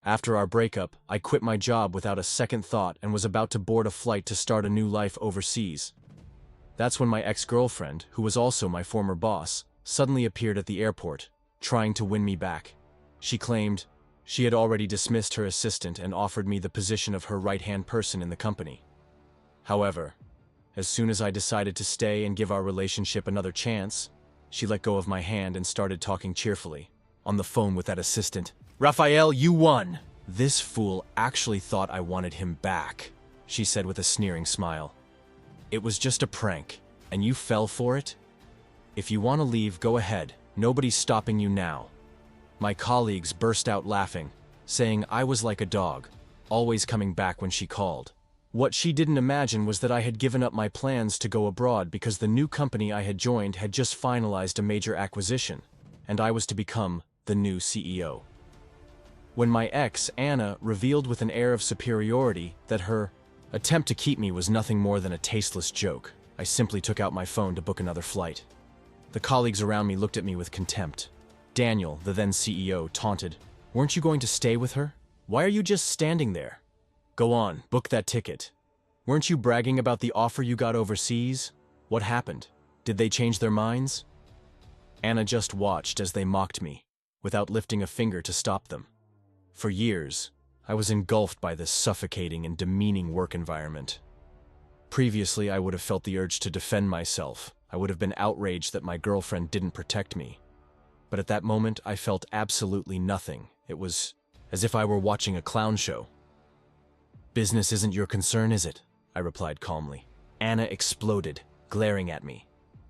After our breakup, I quit my job without a second thought and was about to board a flight to start a new life overseas. That's when my ex-girlfriend, who was also my former boss, suddenly appeared at the airport, trying to win me back. She claimed she had already dismissed her assistant and offered me the position of her right-hand person in the company. However, as soon as I decided to stay and give our relationship another chance, she let go of my hand and started talking cheerfully, on the phone with that assistant. "Raphael, you won!" "This fool actually thought I wanted him back," she said with a sneering smile. "It was just a prank, and you fell for it? If you want to leave, go ahead. Nobody's stopping you now." My colleagues burst out laughing, saying I was like a dog, always coming back when she called. What she didn't imagine was that I had given up my plans to go abroad because the new company I had joined had just finalized a major acquisition, and I was to become the new CEO. When my ex, Anna, revealed with an air of superiority that her attempt to keep me was nothing more than a tasteless joke, I simply took out my phone to book another flight. The colleagues around me looked at me with contempt. Daniel, the then CEO, taunted, "Weren't you going to stay with her? Why are you just standing there? Go on, book that ticket. Weren't you bragging about the offer you got overseas? What happened? Did they change their minds?" Anna just watched as they mocked me, without lifting a finger to stop them. For years, I was engulfed by this suffocating and demeaning work environment. Previously, I would have felt the urge to defend myself. I would have been outraged that my girlfriend didn't protect me. But at that moment, I felt absolutely nothing. It was as if I were watching a clown show. "Business isn't your concern, is it?" I replied calmly. Anna exploded, glaring at me.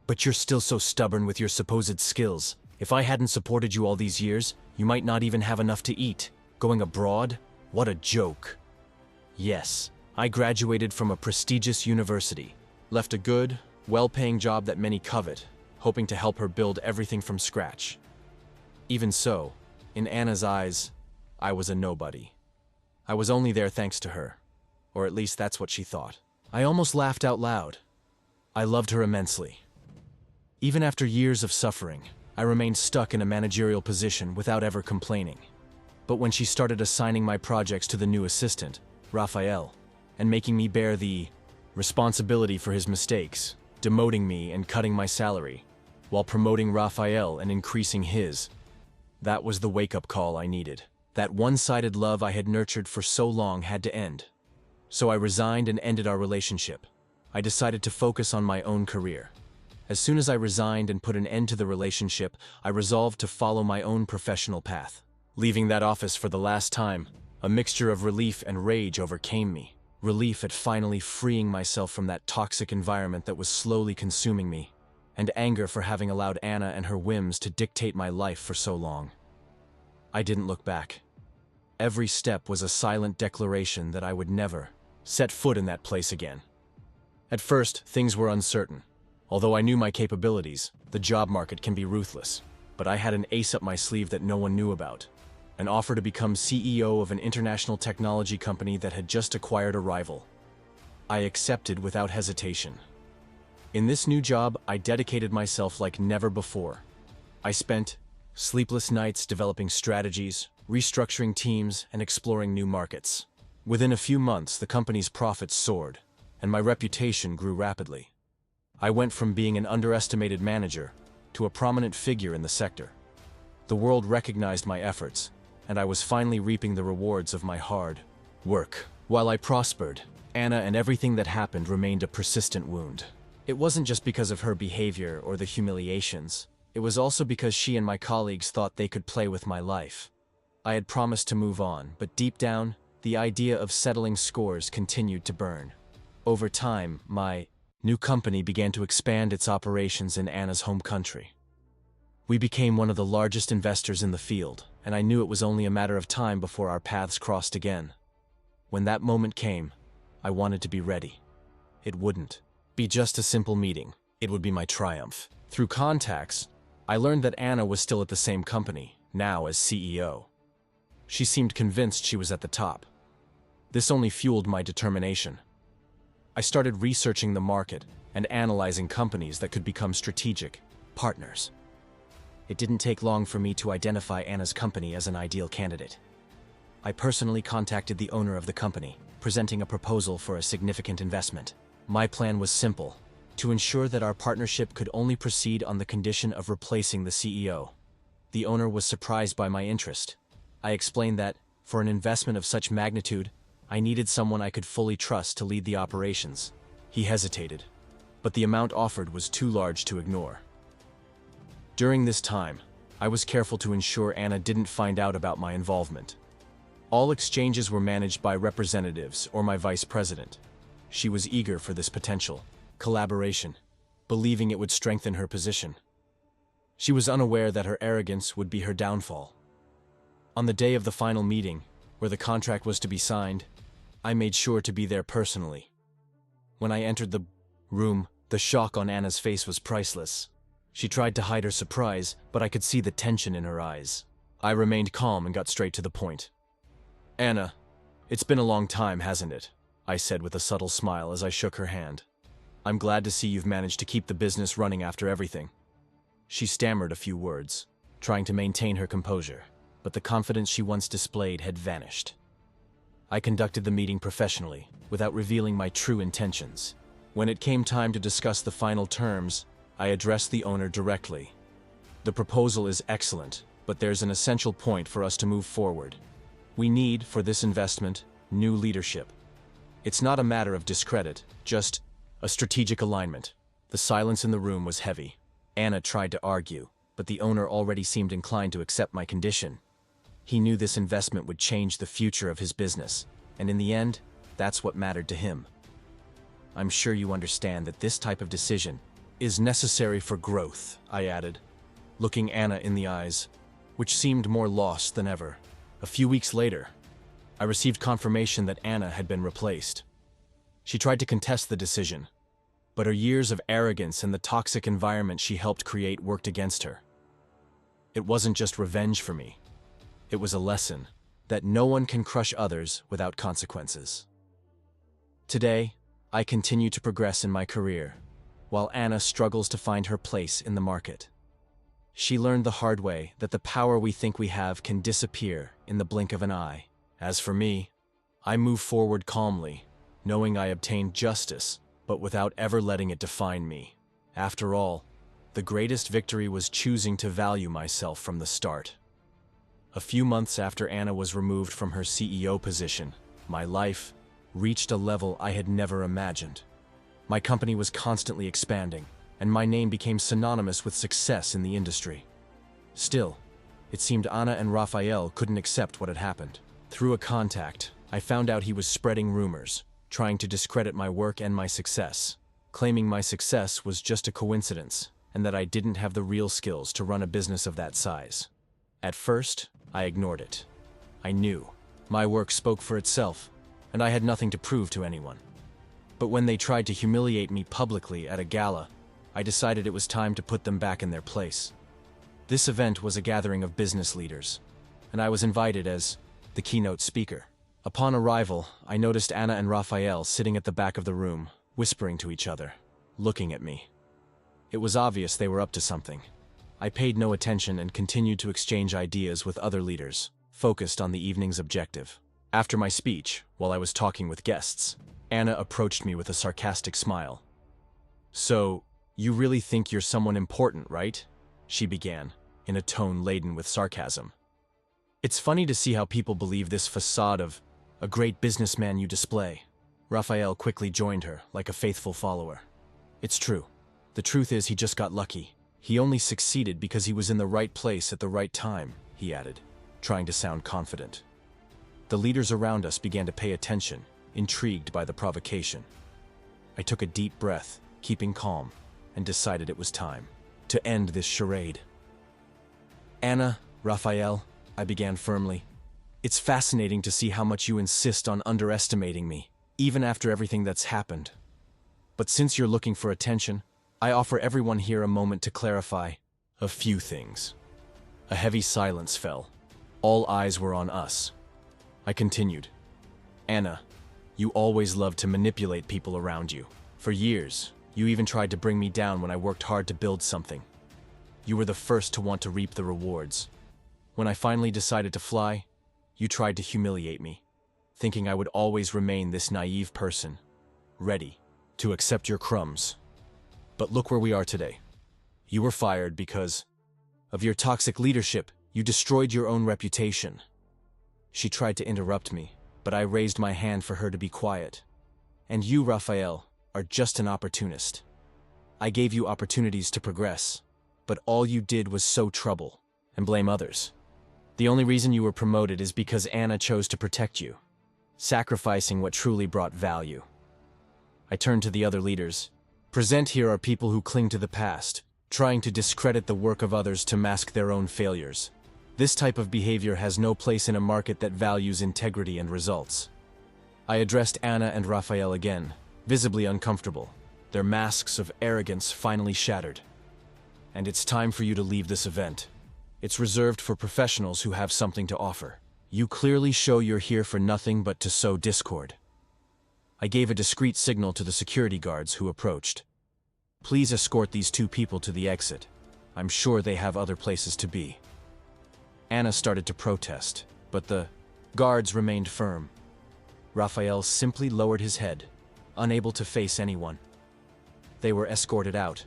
"But you're still so stubborn with your supposed skills. If I hadn't supported you all these years, you might not even have enough to eat. Going abroad? What a joke." Yes, I graduated from a prestigious university, left a good, well-paying job that many covet, hoping to help her build everything from scratch. Even so, in Anna's eyes, I was a nobody. I was only there thanks to her, or at least that's what she thought. I almost laughed out loud. I loved her immensely. Even after years of suffering, I remained stuck in a managerial position without ever complaining. But when she started assigning my projects to the new assistant, Raphael, and making me bear the responsibility for his mistakes, demoting me and cutting my salary, while promoting Raphael and increasing his, that was the wake-up call I needed. That one-sided love I had nurtured for so long had to end. So I resigned and ended our relationship. I decided to focus on my own career. As soon as I resigned and put an end to the relationship, I resolved to follow my own professional path. Leaving that office for the last time, a mixture of relief and rage overcame me. Relief at finally freeing myself from that toxic environment that was slowly consuming me, and anger for having allowed Anna and her whims to dictate my life for so long. I didn't look back. Every step was a silent declaration that I would never set foot in that place again. At first, things were uncertain. Although I knew my capabilities, the job market can be ruthless. But I had an ace up my sleeve that no one knew about. An offer to become CEO of an international technology company that had just acquired a rival. I accepted without hesitation. In this new job, I dedicated myself like never before. I spent sleepless nights developing strategies, restructuring teams, and exploring new markets. Within a few months, the company's profits soared, and my reputation grew rapidly. I went from being an underestimated manager to a prominent figure in the sector. The world recognized my efforts, and I was finally reaping the rewards of my hard work. While I prospered, Anna and everything that happened remained a persistent wound. It wasn't just because of her behavior or the humiliations. It was also because she and my colleagues thought they could play with my life. I had promised to move on, but deep down, the idea of settling scores continued to burn. Over time, my new company began to expand its operations in Anna's home country. We became one of the largest investors in the field, and I knew it was only a matter of time before our paths crossed again. When that moment came, I wanted to be ready. It wouldn't be just a simple meeting. It would be my triumph. Through contacts, I learned that Anna was still at the same company, now as CEO. She seemed convinced she was at the top. This only fueled my determination. I started researching the market and analyzing companies that could become strategic partners. It didn't take long for me to identify Anna's company as an ideal candidate. I personally contacted the owner of the company, presenting a proposal for a significant investment. My plan was simple: to ensure that our partnership could only proceed on the condition of replacing the CEO. The owner was surprised by my interest. I explained that, for an investment of such magnitude, I needed someone I could fully trust to lead the operations. He hesitated, but the amount offered was too large to ignore. During this time, I was careful to ensure Anna didn't find out about my involvement. All exchanges were managed by representatives or my vice president. She was eager for this potential collaboration, believing it would strengthen her position. She was unaware that her arrogance would be her downfall. On the day of the final meeting, where the contract was to be signed, I made sure to be there personally. When I entered the room, the shock on Anna's face was priceless. She tried to hide her surprise, but I could see the tension in her eyes. I remained calm and got straight to the point. "Anna, it's been a long time, hasn't it?" I said with a subtle smile as I shook her hand. "I'm glad to see you've managed to keep the business running after everything." She stammered a few words, trying to maintain her composure, but the confidence she once displayed had vanished. I conducted the meeting professionally, without revealing my true intentions. When it came time to discuss the final terms, I addressed the owner directly. "The proposal is excellent, but there's an essential point for us to move forward. We need, for this investment, new leadership. It's not a matter of discredit, just a strategic alignment." The silence in the room was heavy. Anna tried to argue, but the owner already seemed inclined to accept my condition. He knew this investment would change the future of his business, and in the end, that's what mattered to him. "I'm sure you understand that this type of decision is necessary for growth," I added, looking Anna in the eyes, which seemed more lost than ever. A few weeks later, I received confirmation that Anna had been replaced. She tried to contest the decision, but her years of arrogance and the toxic environment she helped create worked against her. It wasn't just revenge for me. It was a lesson that no one can crush others without consequences. Today, I continue to progress in my career, while Anna struggles to find her place in the market. She learned the hard way that the power we think we have can disappear in the blink of an eye. As for me, I move forward calmly, knowing I obtained justice, but without ever letting it define me. After all, the greatest victory was choosing to value myself from the start. A few months after Anna was removed from her CEO position, my life reached a level I had never imagined. My company was constantly expanding, and my name became synonymous with success in the industry. Still, it seemed Anna and Raphael couldn't accept what had happened. Through a contact, I found out he was spreading rumors, trying to discredit my work and my success, claiming my success was just a coincidence, and that I didn't have the real skills to run a business of that size. At first, I ignored it. I knew my work spoke for itself, and I had nothing to prove to anyone. But when they tried to humiliate me publicly at a gala, I decided it was time to put them back in their place. This event was a gathering of business leaders, and I was invited as the keynote speaker. Upon arrival, I noticed Anna and Raphael sitting at the back of the room, whispering to each other, looking at me. It was obvious they were up to something. I paid no attention and continued to exchange ideas with other leaders, focused on the evening's objective. After my speech, while I was talking with guests, Anna approached me with a sarcastic smile. "So, you really think you're someone important, right?" she began, in a tone laden with sarcasm. "It's funny to see how people believe this facade of a great businessman you display." Raphael quickly joined her, like a faithful follower. "It's true. The truth is he just got lucky. He only succeeded because he was in the right place at the right time," he added, trying to sound confident. The leaders around us began to pay attention, intrigued by the provocation. I took a deep breath, keeping calm, and decided it was time to end this charade. "Anna, Raphael," I began firmly, "it's fascinating to see how much you insist on underestimating me, even after everything that's happened. But since you're looking for attention, I offer everyone here a moment to clarify a few things." A heavy silence fell. All eyes were on us. I continued. "Anna, you always loved to manipulate people around you. For years, you even tried to bring me down when I worked hard to build something. You were the first to want to reap the rewards. When I finally decided to fly, You tried to humiliate me, thinking I would always remain this naive person, ready to accept your crumbs. But look where we are today. You were fired because of your toxic leadership. You destroyed your own reputation. She tried to interrupt me, but I raised my hand for her to be quiet. And you, Raphael, are just an opportunist. I gave you opportunities to progress, but all you did was sow trouble and blame others. The only reason you were promoted is because Anna chose to protect you, sacrificing what truly brought value. I turned to the other leaders. Present here are people who cling to the past, trying to discredit the work of others to mask their own failures. This type of behavior has no place in a market that values integrity and results. I addressed Anna and Raphael again, visibly uncomfortable, their masks of arrogance finally shattered. And it's time for you to leave this event. It's reserved for professionals who have something to offer. You clearly show you're here for nothing but to sow discord. I gave a discreet signal to the security guards who approached. Please escort these two people to the exit. I'm sure they have other places to be. Anna started to protest, but the guards remained firm. Raphael simply lowered his head, unable to face anyone. They were escorted out.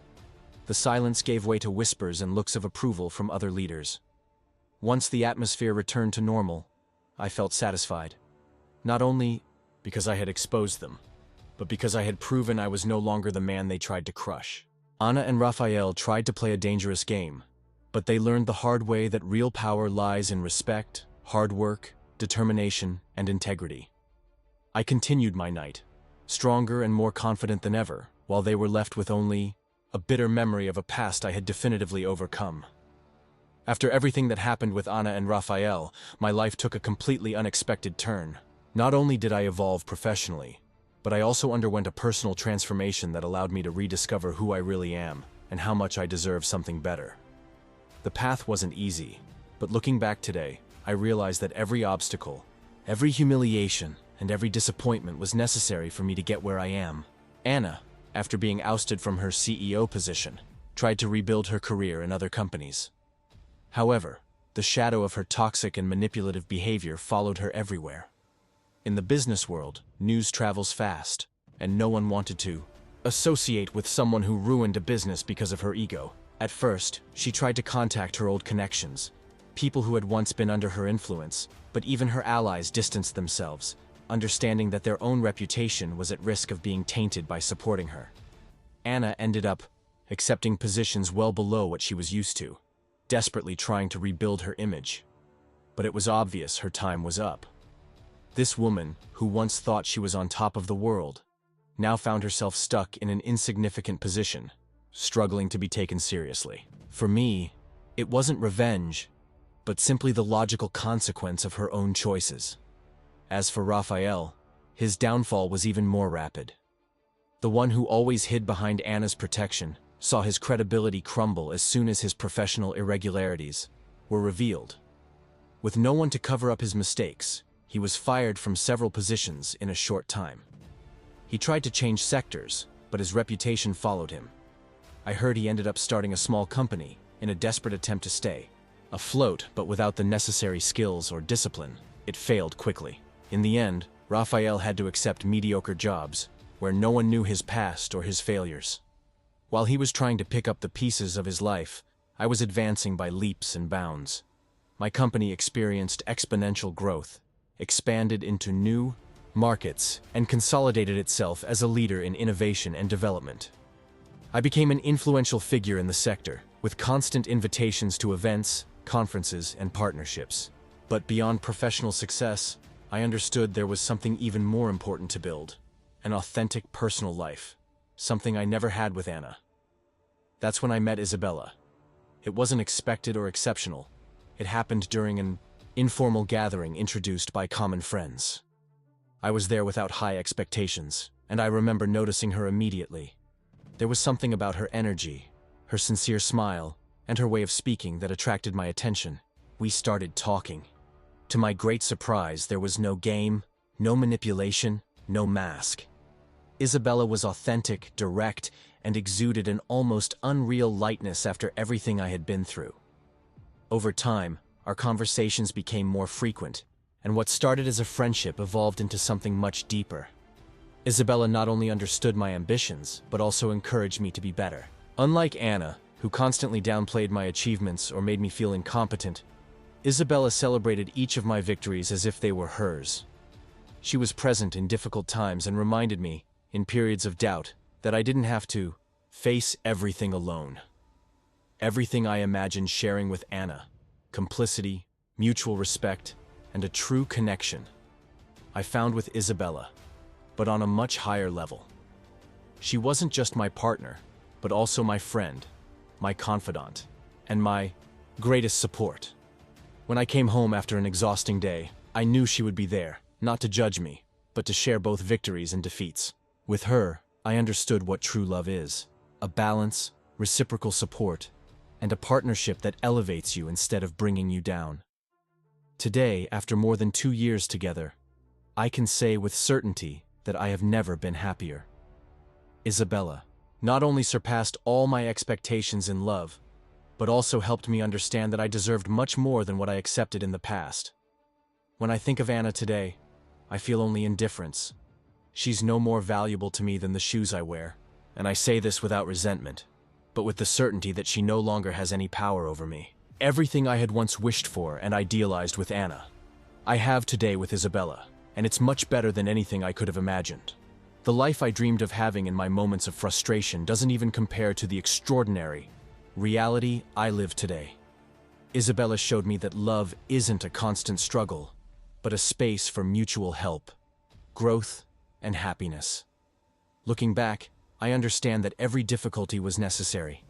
The silence gave way to whispers and looks of approval from other leaders. Once the atmosphere returned to normal, I felt satisfied. Not only because I had exposed them, but because I had proven I was no longer the man they tried to crush. Anna and Raphael tried to play a dangerous game, but they learned the hard way that real power lies in respect, hard work, determination, and integrity. I continued my night, stronger and more confident than ever, while they were left with only a bitter memory of a past I had definitively overcome. After everything that happened with Anna and Raphael, my life took a completely unexpected turn. Not only did I evolve professionally, but I also underwent a personal transformation that allowed me to rediscover who I really am and how much I deserve something better. The path wasn't easy, but looking back today, I realized that every obstacle, every humiliation, and every disappointment was necessary for me to get where I am. Anna, after being ousted from her CEO position, tried to rebuild her career in other companies. However, the shadow of her toxic and manipulative behavior followed her everywhere. In the business world, news travels fast, and no one wanted to associate with someone who ruined a business because of her ego. At first, she tried to contact her old connections, people who had once been under her influence, but even her allies distanced themselves, understanding that their own reputation was at risk of being tainted by supporting her. Anna ended up accepting positions well below what she was used to, desperately trying to rebuild her image. But it was obvious her time was up. This woman, who once thought she was on top of the world, now found herself stuck in an insignificant position, struggling to be taken seriously. For me, it wasn't revenge, but simply the logical consequence of her own choices. As for Raphael, his downfall was even more rapid. The one who always hid behind Anna's protection saw his credibility crumble as soon as his professional irregularities were revealed. With no one to cover up his mistakes, he was fired from several positions in a short time. He tried to change sectors, but his reputation followed him. I heard he ended up starting a small company in a desperate attempt to stay afloat, but without the necessary skills or discipline, it failed quickly. In the end, Raphael had to accept mediocre jobs, where no one knew his past or his failures. While he was trying to pick up the pieces of his life, I was advancing by leaps and bounds. My company experienced exponential growth, expanded into new markets, and consolidated itself as a leader in innovation and development. I became an influential figure in the sector, with constant invitations to events, conferences, and partnerships. But beyond professional success, I understood there was something even more important to build: an authentic personal life, something I never had with Anna. That's when I met Isabella. It wasn't expected or exceptional. It happened during an informal gathering introduced by common friends. I was there without high expectations, and I remember noticing her immediately. There was something about her energy, her sincere smile, and her way of speaking that attracted my attention. We started talking. To my great surprise, there was no game, no manipulation, no mask. Isabella was authentic, direct, and exuded an almost unreal lightness after everything I had been through. Over time, our conversations became more frequent, and what started as a friendship evolved into something much deeper. Isabella not only understood my ambitions, but also encouraged me to be better. Unlike Anna, who constantly downplayed my achievements or made me feel incompetent, Isabella celebrated each of my victories as if they were hers. She was present in difficult times and reminded me, in periods of doubt, that I didn't have to face everything alone. Everything I imagined sharing with Anna, complicity, mutual respect, and a true connection, I found with Isabella, but on a much higher level. She wasn't just my partner, but also my friend, my confidant, and my greatest support. When I came home after an exhausting day, I knew she would be there, not to judge me, but to share both victories and defeats. With her, I understood what true love is: a balance, reciprocal support, and a partnership that elevates you instead of bringing you down. Today, after more than 2 years together, I can say with certainty that I have never been happier. Isabella not only surpassed all my expectations in love, but also helped me understand that I deserved much more than what I accepted in the past. When I think of Anna today, I feel only indifference. She's no more valuable to me than the shoes I wear, and I say this without resentment, but with the certainty that she no longer has any power over me. Everything I had once wished for and idealized with Anna, I have today with Isabella, and it's much better than anything I could have imagined. The life I dreamed of having in my moments of frustration doesn't even compare to the extraordinary reality I live today. Isabella showed me that love isn't a constant struggle, but a space for mutual help, growth, and happiness. Looking back, I understand that every difficulty was necessary.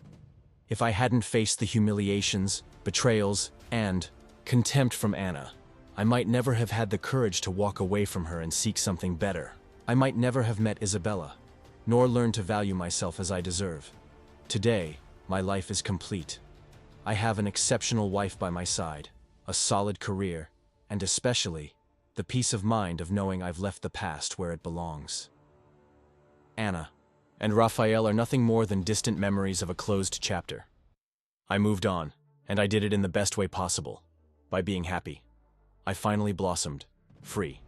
If I hadn't faced the humiliations, betrayals, and contempt from Anna, I might never have had the courage to walk away from her and seek something better. I might never have met Isabella, nor learned to value myself as I deserve. Today, my life is complete. I have an exceptional wife by my side, a solid career, and especially, the peace of mind of knowing I've left the past where it belongs. Anna and Raphael are nothing more than distant memories of a closed chapter. I moved on, and I did it in the best way possible, by being happy. I finally blossomed, free.